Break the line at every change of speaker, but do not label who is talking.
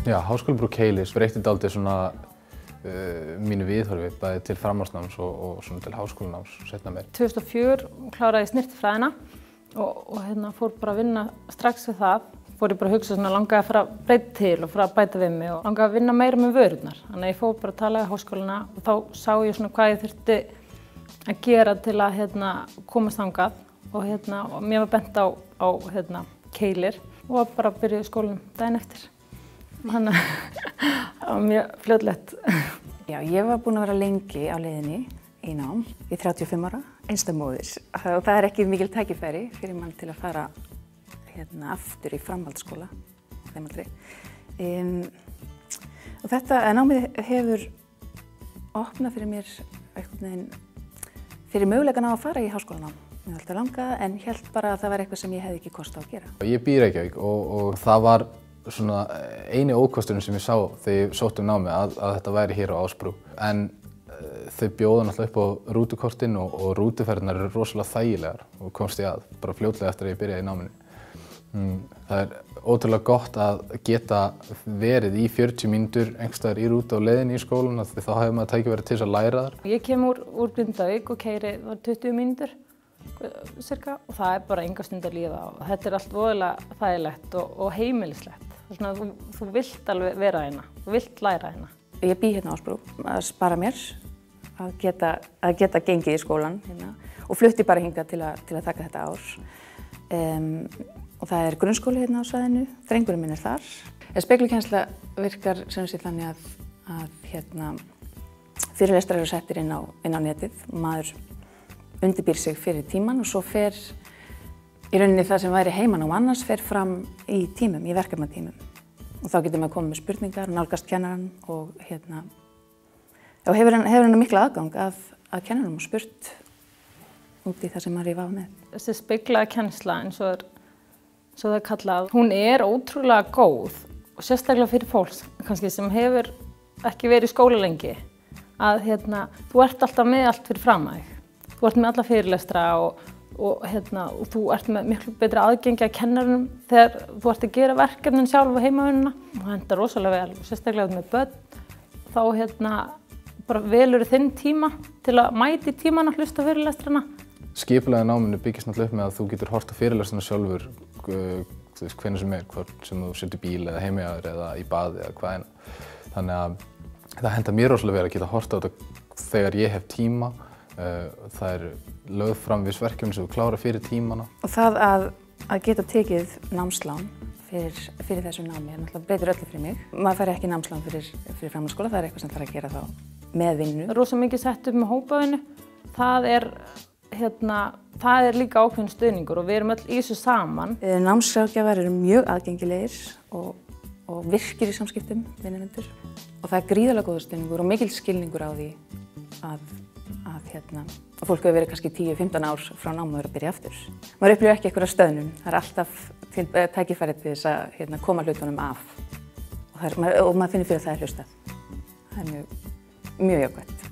Já, Háskólabrú Keilis breytti dálítið svona mínu viðhorfi, bæði til framhaldsnáms og svona til háskólanáms seinna meir.
2004 kláraði ég snyrtifræðina og fór bara að vinna strax við það. Fór ég bara að hugsa svona langaði að fara að breyta til og fara að bæta við mig og langaði að vinna meira með vörurnar. Þannig að ég fór bara að tala við háskólana og þá sá ég svona hvað ég þurfti að gera til að komast þangað og mér var bent á Keilir og bara byrjuði skólanum daginn eftir. Þannig að það var mjög fljótlegt.
Já, ég var búin að vera lengi á leiðinni í nám. Ég er 35 ára, einstæðmóðir og það er ekki mikil tækifæri fyrir mann til að fara aftur í framhaldsskóla á þeim aldri. Og þetta námið hefur opnað fyrir mér einhvern veginn fyrir möguleikann á að fara í háskólanám. Mér var alltaf langað en hélt bara að það var eitthvað sem ég hefði ekki kost á að gera.
Ég bý í Reykjavík og það var svona eini ókosturinn sem ég sá þegar ég sótti námi að þetta væri hér á Ásbrú. En þau bjóða náttúrulega upp á rútukortin og rútuferðirnar eru rosalega þægilegar og komst ég að bara fljótlega eftir að ég byrjaði í náminu. Það er ótrúlega gott að geta verið í 40 mínútur einhvers staðar í rútu á leiðinni í skólan því þá hefur maður tækifæri til að læra þar.
Ég kem úr Grindavík og keyri 20 mínútur cirka og það er bara enga stund að líða og þetta er allt voðalega þægilegt og heimilislegt. Svona, þú vilt alveg vera hérna, þú vilt læra hérna.
Ég bý hérna á Ásbrú að spara mér að geta gengið í skólan og flutti bara hingað til að taka þetta ár. Og það er grunnskóli hérna á svæðinu, drengurinn minn er þar. Speklukennsla virkar sem sé þannig að fyrirlestrar eru settir inn á netið. Maður undirbýr sig fyrir tíman og svo fer í rauninni það sem væri heimanám annars fer fram í tímum, í verkefnatímum. Og þá getur maður komið með spurningar, nálgast kennarann og hefur hann mikla aðgang að kennaranum og spurt út í það sem maður í vafa með.
Þessi speklakennsla eins og það er kallað, hún er ótrúlega góð og sérstaklega fyrir fólk kannski sem hefur ekki verið í skóla lengi að þú ert alltaf með allt fyrir fram að þig. Þú ert með alla fyrirlestra og þú ert með miklu betra aðgengi að kennarunum þegar þú ert að gera verkefnin sjálf á heimavinnuna. Það hentar rosalega vel og sérstaklega með börn. Þá bara velur þinn tíma til að mæta í tíman að hlusta fyrirlestrana.
Skipulagið í náminu byggist náttúrulega upp með að þú getur horft á fyrirlestrana sjálfur hvenær sem hvort sem þú situr í bíl eða heima hjá þér eða í baði eða hvað eina. Þannig að það hentar mér rosalega vel að geta horft á þetta þegar ég hef tíma. Það er lögð fram viss verkefni sem þú klárar fyrir tímana.
Og það að geta tekið námslán fyrir þessu námi er náttúrulega breytir öllu fyrir mig. Maður fær ekki námslán fyrir framhaldsskóla, það er eitthvað sem þarf að gera þá með vinnu.
Það er rosa mikið sett upp með hópavinnu. Það er líka ákveðin stuðningur og við erum öll í þessu saman.
Námsráðgjafar eru mjög aðgengilegir og virkir í samskiptum við nemendur. Og það er gríðarlega góður stuðningur og mikil skilningur á því að fólk hefur verið kannski 10-15 ár frá námi og verið að byrja aftur. Maður upplifir ekki einhverja stöðnun. Það er alltaf tækifæri til þess að koma hlutunum af og maður finnir fyrir að það er hlustað. Það er mjög jákvætt.